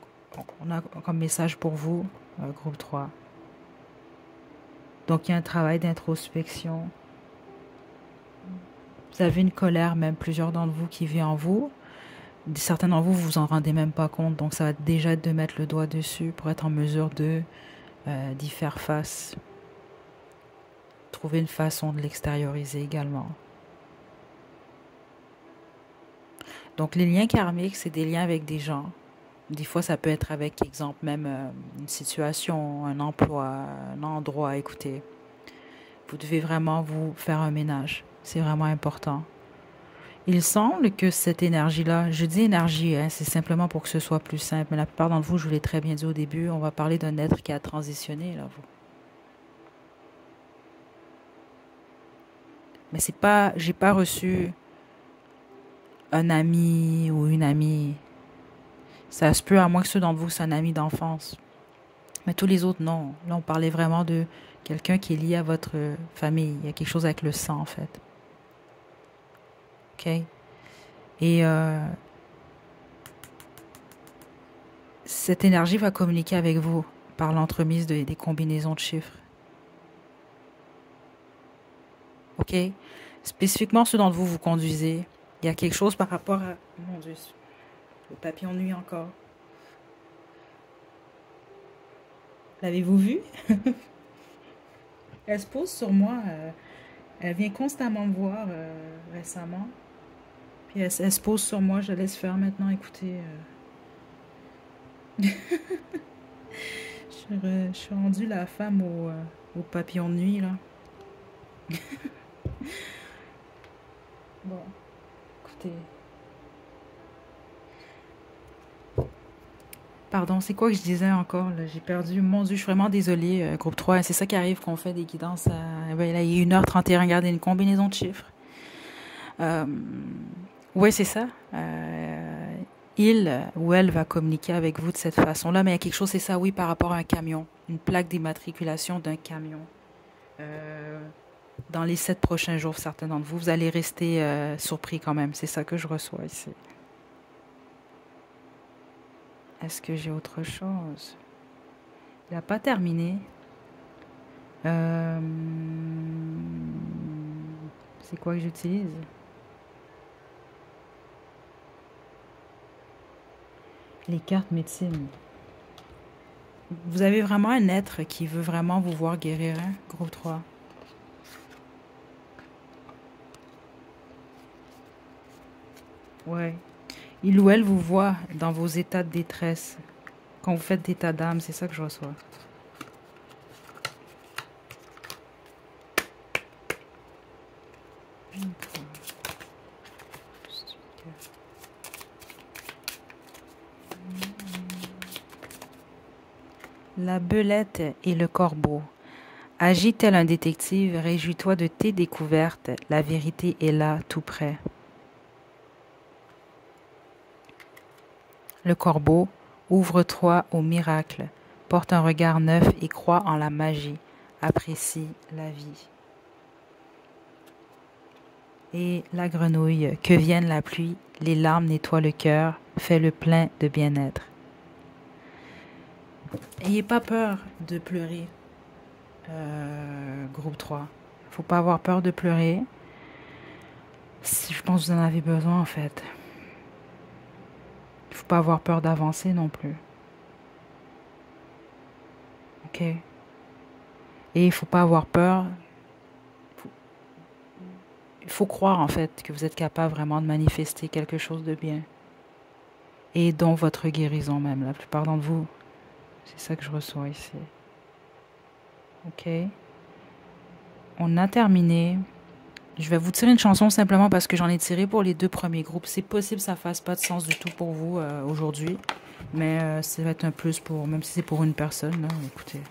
On a comme message pour vous, groupe 3. Donc, il y a un travail d'introspection. Vous avez une colère, même plusieurs d'entre vous qui vit en vous. Certains d'entre vous, vous en rendez même pas compte. Donc, ça va déjà être de mettre le doigt dessus pour être en mesure d'y faire face. Trouver une façon de l'extérioriser également. Donc, les liens karmiques, c'est des liens avec des gens. Des fois, ça peut être avec, exemple, même une situation, un emploi, un endroit. Écoutez, vous devez vraiment vous faire un ménage. C'est vraiment important. Il semble que cette énergie-là, je dis énergie, hein, c'est simplement pour que ce soit plus simple. Mais la plupart d'entre vous, je vous l'ai très bien dit au début, on va parler d'un être qui a transitionné, là, vous. Mais c'est pas, j'ai pas reçu un ami ou une amie. Ça se peut, à moins que ceux d'entre vous, c'est un ami d'enfance. Mais tous les autres, non. Là, on parlait vraiment de quelqu'un qui est lié à votre famille. Il y a quelque chose avec le sang, en fait. OK? Et cette énergie va communiquer avec vous par l'entremise des combinaisons de chiffres. OK? Spécifiquement, ceux d'entre vous, vous conduisez. Il y a quelque chose par rapport à... Mon Dieu, le papillon de nuit encore. L'avez-vous vu? Elle se pose sur moi. Elle vient constamment me voir récemment. Puis elle se pose sur moi. Je la laisse faire maintenant. Écoutez. Je suis rendue la femme au papillon de nuit, là. Bon, écoutez. Pardon, c'est quoi que je disais encore, là? J'ai perdu. Mon Dieu, je suis vraiment désolée, groupe 3. C'est ça qui arrive qu'on fait des guidances. Ben, là, il est 1h31. Regardez, une combinaison de chiffres. Euh, oui, c'est ça. Il ou elle va communiquer avec vous de cette façon-là, mais il y a quelque chose, c'est ça, oui, par rapport à un camion, une plaque d'immatriculation d'un camion. Euh, dans les 7 prochains jours, certains d'entre vous, vous allez rester surpris quand même. C'est ça que je reçois ici. Est-ce que j'ai autre chose? Il n'a pas terminé. Euh, c'est quoi que j'utilise? Les cartes médecine. Vous avez vraiment un être qui veut vraiment vous voir guérir, hein? Groupe 3. Ouais. Il ou elle vous voit dans vos états de détresse. Quand vous faites d'état d'âme, c'est ça que je reçois. La belette et le corbeau. Agis tel un détective, réjouis-toi de tes découvertes, la vérité est là, tout près. Le corbeau, ouvre-toi au miracle, porte un regard neuf et crois en la magie, apprécie la vie. Et la grenouille, que vienne la pluie, les larmes nettoient le cœur, fais le plein de bien-être. Ayez pas peur de pleurer, groupe 3. Faut pas avoir peur de pleurer. Je pense que vous en avez besoin en fait. Il faut pas avoir peur d'avancer non plus. Ok? Et il faut pas avoir peur. Il faut croire en fait que vous êtes capable vraiment de manifester quelque chose de bien. Et dont votre guérison même. La plupart d'entre vous, c'est ça que je reçois ici. Ok? On a terminé. Je vais vous tirer une chanson simplement parce que j'en ai tiré pour les 2 premiers groupes. C'est possible que ça fasse pas de sens du tout pour vous aujourd'hui. Mais ça va être un plus pour, même si c'est pour une personne, là, écoutez.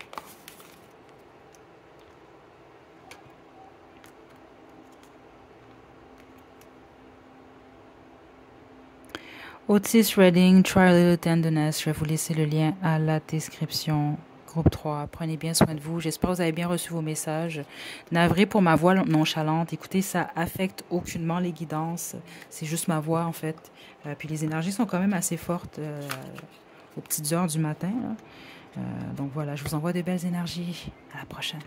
Otis Redding, Try a Little Tenderness. Je vais vous laisser le lien à la description. Groupe 3, prenez bien soin de vous. J'espère que vous avez bien reçu vos messages. Navré pour ma voix nonchalante. Écoutez, ça affecte aucunement les guidances. C'est juste ma voix, en fait. Puis les énergies sont quand même assez fortes aux petites heures du matin. Donc voilà, je vous envoie de belles énergies. À la prochaine.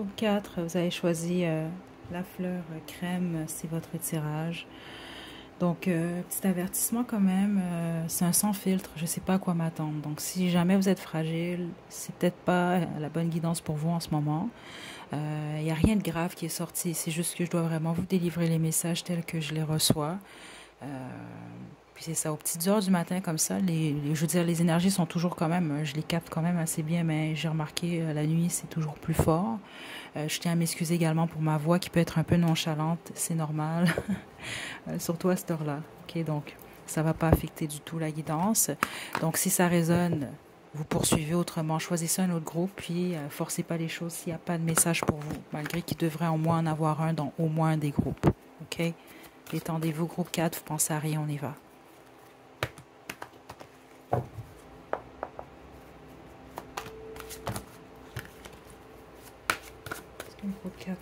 Groupe 4, vous avez choisi la fleur crème, c'est votre tirage. Donc, petit avertissement quand même, c'est un sans filtre, je ne sais pas à quoi m'attendre. Donc, si jamais vous êtes fragile, c'est peut-être pas la bonne guidance pour vous en ce moment. Il n'y a rien de grave qui est sorti, c'est juste que je dois vraiment vous délivrer les messages tels que je les reçois. Euh, Puis c'est ça, aux petites heures du matin comme ça, je veux dire, les énergies sont toujours quand même, je les capte quand même assez bien, mais j'ai remarqué la nuit, c'est toujours plus fort. Je tiens à m'excuser également pour ma voix qui peut être un peu nonchalante, c'est normal, surtout à cette heure-là. Ok, donc ça ne va pas affecter du tout la guidance. Donc si ça résonne, vous poursuivez autrement, choisissez un autre groupe, puis forcez pas les choses s'il n'y a pas de message pour vous, malgré qu'il devrait au moins en avoir un dans au moins un des groupes. Ok, détendez-vous, groupe 4, vous pensez à rien, on y va. Groupe 4.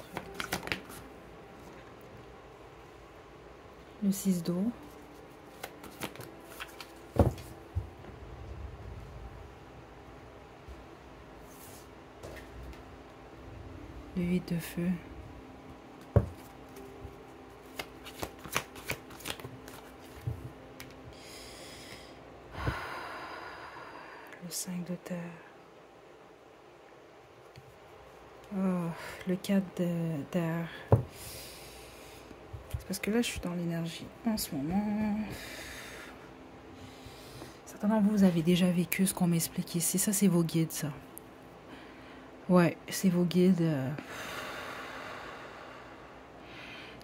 Le 6 d'eau. Le 8 de feu. Le 5 de terre. Oh, le 4 d'air. C'est parce que là, je suis dans l'énergie en ce moment. Certains d'entre vous avez déjà vécu ce qu'on m'explique ici. Ça, c'est vos guides, ça. Ouais, c'est vos guides.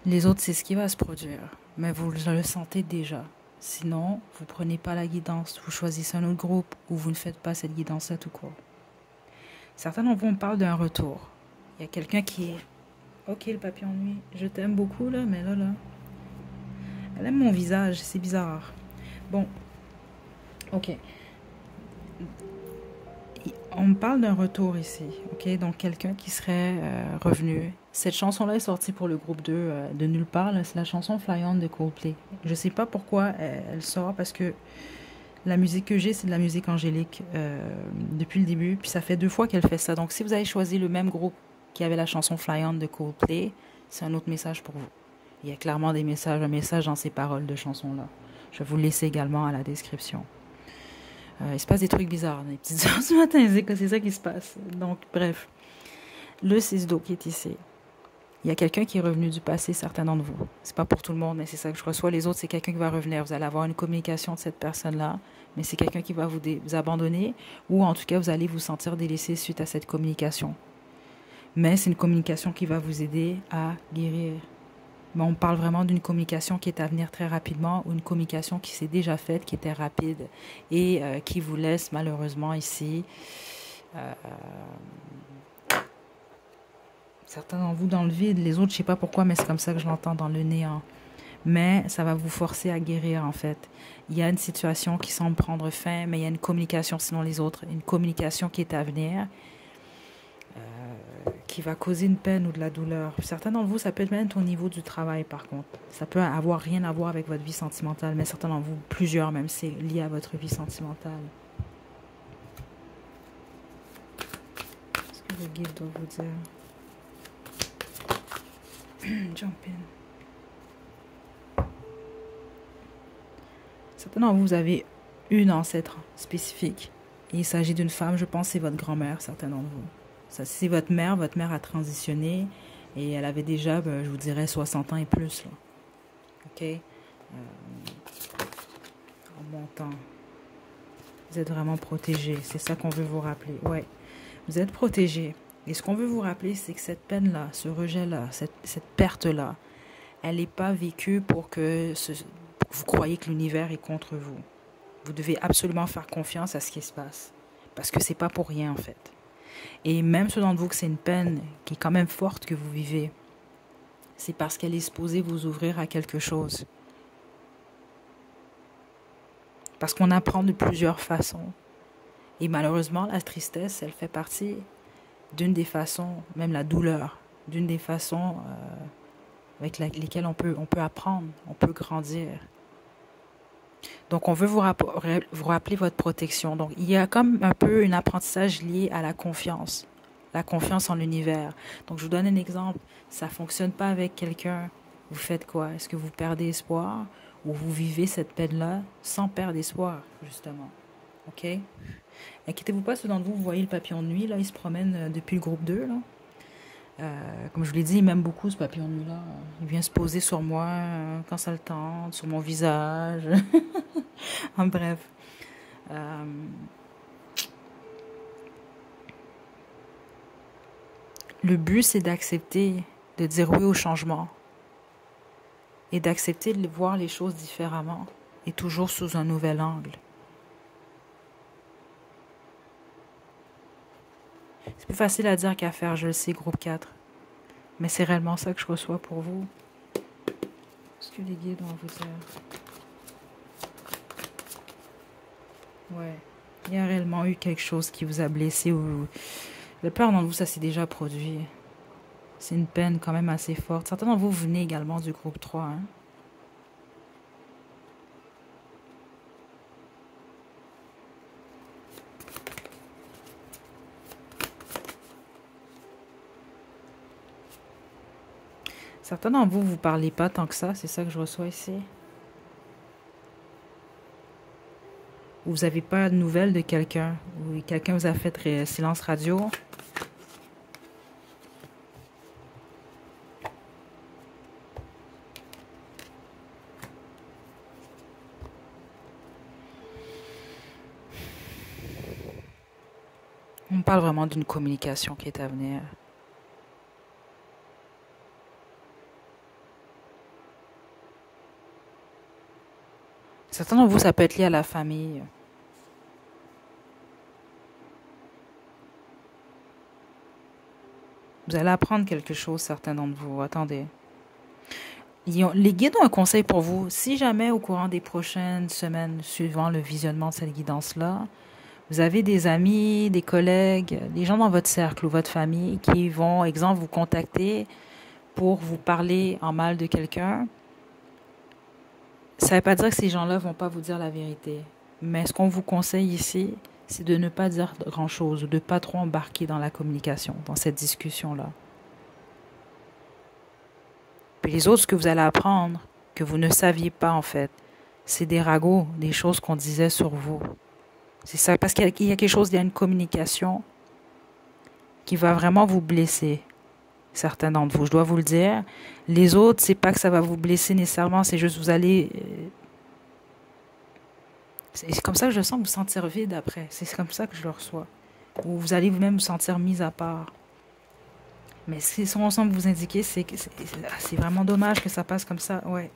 Les autres, c'est ce qui va se produire. Mais vous le sentez déjà. Sinon, vous ne prenez pas la guidance. Vous choisissez un autre groupe ou vous ne faites pas cette guidance-là tout court. Certains d'entre vous me parlent d'un retour. Il y a quelqu'un qui est... Ok, le papillon de nuit, je t'aime beaucoup, là, mais là... Elle aime mon visage, c'est bizarre. Bon, ok. On me parle d'un retour ici, ok? Donc, quelqu'un qui serait revenu. Cette chanson-là est sortie pour le groupe 2 de nulle part. C'est la chanson Fly On de Coldplay. Je sais pas pourquoi elle sort, parce que la musique que j'ai, c'est de la musique angélique depuis le début. Puis ça fait 2 fois qu'elle fait ça. Donc, si vous avez choisi le même groupe qui avait la chanson Fly On de Coldplay, c'est un autre message pour vous. Il y a clairement un message dans ces paroles de chansons-là. Je vais vous le laisser également à la description. Il se passe des trucs bizarres dans les petites heures du matin, c'est ça qui se passe. Donc, bref. Le 6 d'eau qui est ici. Il y a quelqu'un qui est revenu du passé, certains d'entre vous. C'est pas pour tout le monde, mais c'est ça que je reçois. Les autres, c'est quelqu'un qui va revenir. Vous allez avoir une communication de cette personne-là, mais c'est quelqu'un qui va vous abandonner, ou en tout cas, vous allez vous sentir délaissé suite à cette communication. Mais c'est une communication qui va vous aider à guérir. Mais on parle vraiment d'une communication qui est à venir très rapidement, ou une communication qui s'est déjà faite, qui était rapide, et qui vous laisse malheureusement ici... certains d'entre vous dans le vide, les autres, je ne sais pas pourquoi, mais c'est comme ça que je l'entends, dans le néant. Mais ça va vous forcer à guérir, en fait. Il y a une situation qui semble prendre fin, mais il y a une communication, sinon les autres, une communication qui est à venir, qui va causer une peine ou de la douleur. Certains d'entre vous, ça peut même être au niveau du travail, par contre. Ça peut avoir rien à voir avec votre vie sentimentale, mais certains d'entre vous, plusieurs même, c'est lié à votre vie sentimentale. Qu'est-ce que vos guides doivent vous dire? Jump in. Certains d'entre vous, vous avez une ancêtre spécifique. Et il s'agit d'une femme, je pense, c'est votre grand-mère, certains d'entre vous. Ça, c'est votre mère a transitionné et elle avait déjà, je vous dirais, 60 ans et plus. Là. OK? En montant. Vous êtes vraiment protégé. C'est ça qu'on veut vous rappeler. Ouais. Vous êtes protégé. Et ce qu'on veut vous rappeler, c'est que cette peine-là, ce rejet-là, cette perte-là, elle n'est pas vécue pour que vous croyez que l'univers est contre vous. Vous devez absolument faire confiance à ce qui se passe. Parce que c'est pas pour rien, en fait. Et même ceux d'entre vous que c'est une peine qui est quand même forte que vous vivez, c'est parce qu'elle est supposée vous ouvrir à quelque chose. Parce qu'on apprend de plusieurs façons. Et malheureusement, la tristesse, elle fait partie d'une des façons, même la douleur, d'une des façons avec lesquelles on peut apprendre, on peut grandir. Donc, on veut vous rappeler votre protection. Donc, il y a comme un peu un apprentissage lié à la confiance. la confiance en l'univers. Donc, je vous donne un exemple. Ça ne fonctionne pas avec quelqu'un. Vous faites quoi? Est-ce que vous perdez espoir ou vous vivez cette peine-là sans perdre espoir, justement? OK? Inquiétez-vous pas, ceux d'entre vous, vous voyez le papillon de nuit, là, il se promène depuis le groupe 2, là. Comme je vous l'ai dit, il m'aime beaucoup ce papillon de nuit-là. Il vient se poser sur moi quand ça le tente, sur mon visage. En bref. Euh, le but, c'est d'accepter, de dire oui au changement et d'accepter de voir les choses différemment et toujours sous un nouvel angle. C'est plus facile à dire qu'à faire, je le sais, groupe 4. Mais c'est réellement ça que je reçois pour vous. Ce que les guides vont vous dire. Ouais. Il y a réellement eu quelque chose qui vous a blessé ou... La plupart d'entre vous, ça s'est déjà produit. C'est une peine quand même assez forte. Certains d'entre vous venez également du groupe 3. Hein? Certains d'entre vous, vous parlez pas tant que ça. C'est ça que je reçois ici. Vous n'avez pas de nouvelles de quelqu'un. Ou quelqu'un vous a fait silence radio. On parle vraiment d'une communication qui est à venir. Certains d'entre vous, ça peut être lié à la famille. Vous allez apprendre quelque chose, certains d'entre vous. Attendez. Les guides ont un conseil pour vous. Si jamais au courant des prochaines semaines, suivant le visionnement de cette guidance-là, vous avez des amis, des collègues, des gens dans votre cercle ou votre famille qui vont, exemple, vous contacter pour vous parler en mal de quelqu'un, ça ne veut pas dire que ces gens-là ne vont pas vous dire la vérité. Mais ce qu'on vous conseille ici, c'est de ne pas dire grand-chose, de ne pas trop embarquer dans la communication, dans cette discussion-là. Puis les autres, ce que vous allez apprendre, que vous ne saviez pas en fait, c'est des ragots, des choses qu'on disait sur vous. C'est ça, parce qu'il y a quelque chose, il y a une communication qui va vraiment vous blesser. Certains d'entre vous, je dois vous le dire. Les autres, c'est pas que ça va vous blesser nécessairement, c'est juste vous allez... C'est comme ça que je sens vous sentir vide après. C'est comme ça que je le reçois. Ou vous allez vous-même vous sentir mis à part. Mais ce qu'on semble vous indiquer, c'est que c'est vraiment dommage que ça passe comme ça. Ouais.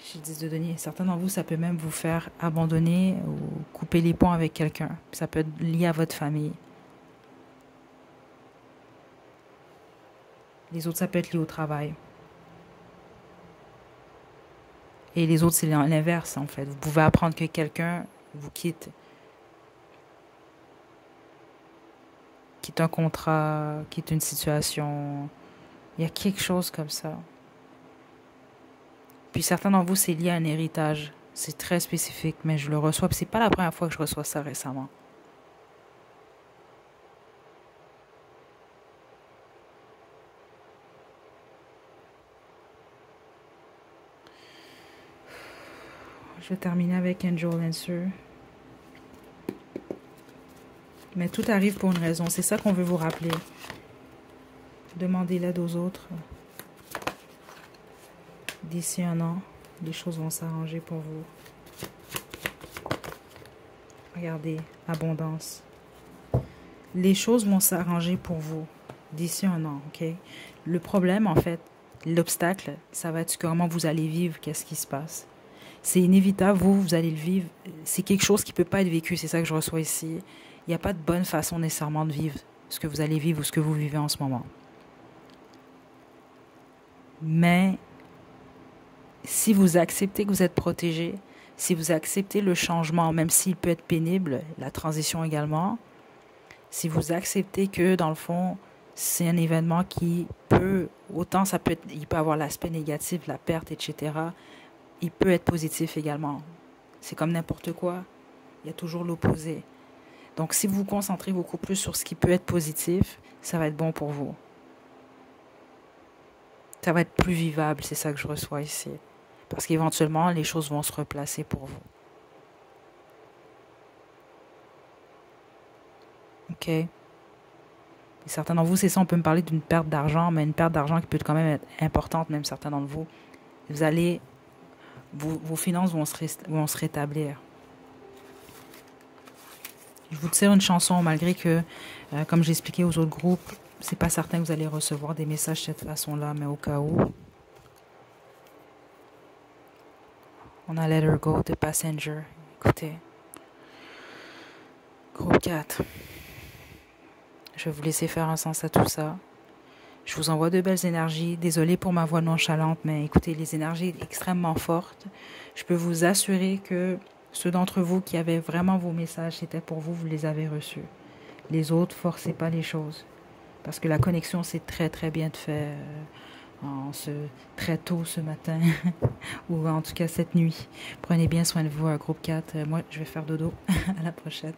J'ai dit de donner. Certains d'entre vous, ça peut même vous faire abandonner ou couper les ponts avec quelqu'un. Ça peut être lié à votre famille. Les autres, ça peut être lié au travail. Et les autres, c'est l'inverse, en fait. Vous pouvez apprendre que quelqu'un vous quitte un contrat, quitte une situation. Il y a quelque chose comme ça. Puis certains d'entre vous, c'est lié à un héritage. C'est très spécifique, mais je le reçois. Puis c'est pas la première fois que je reçois ça récemment. Je vais terminer avec Angel Answer. Mais tout arrive pour une raison. C'est ça qu'on veut vous rappeler. Demandez l'aide aux autres. D'ici un an, les choses vont s'arranger pour vous. Regardez, abondance. Les choses vont s'arranger pour vous d'ici un an, ok? Le problème, en fait, l'obstacle, ça va être comment vous allez vivre, qu'est-ce qui se passe. C'est inévitable, vous allez le vivre. C'est quelque chose qui ne peut pas être vécu, c'est ça que je reçois ici. Il n'y a pas de bonne façon nécessairement de vivre ce que vous allez vivre ou ce que vous vivez en ce moment. Mais si vous acceptez que vous êtes protégé, si vous acceptez le changement, même s'il peut être pénible, la transition également, si vous acceptez que, dans le fond, c'est un événement qui peut, autant ça peut être, il peut avoir l'aspect négatif, la perte, etc., il peut être positif également. C'est comme n'importe quoi, il y a toujours l'opposé. Donc, si vous vous concentrez beaucoup plus sur ce qui peut être positif, ça va être bon pour vous. Ça va être plus vivable, c'est ça que je reçois ici. Parce qu'éventuellement, les choses vont se replacer pour vous. OK? Et certains d'entre vous, c'est ça, on peut me parler d'une perte d'argent, mais une perte d'argent qui peut quand même être importante, même certains d'entre vous. Vous allez, vos finances vont se rétablir. Je vous tire une chanson, malgré que, comme j'ai expliqué aux autres groupes, c'est pas certain que vous allez recevoir des messages de cette façon-là, mais au cas où, on a Let Her Go de Passenger. Écoutez, groupe 4. Je vais vous laisser faire un sens à tout ça. Je vous envoie de belles énergies. Désolée pour ma voix nonchalante, mais écoutez, les énergies extrêmement fortes. Je peux vous assurer que ceux d'entre vous qui avaient vraiment vos messages, c'était pour vous, vous les avez reçus. Les autres, forcez pas les choses. Parce que la connexion, c'est très, très bien de faire très tôt ce matin. Ou en tout cas cette nuit. Prenez bien soin de vous, groupe 4. Moi, je vais faire dodo. À la prochaine.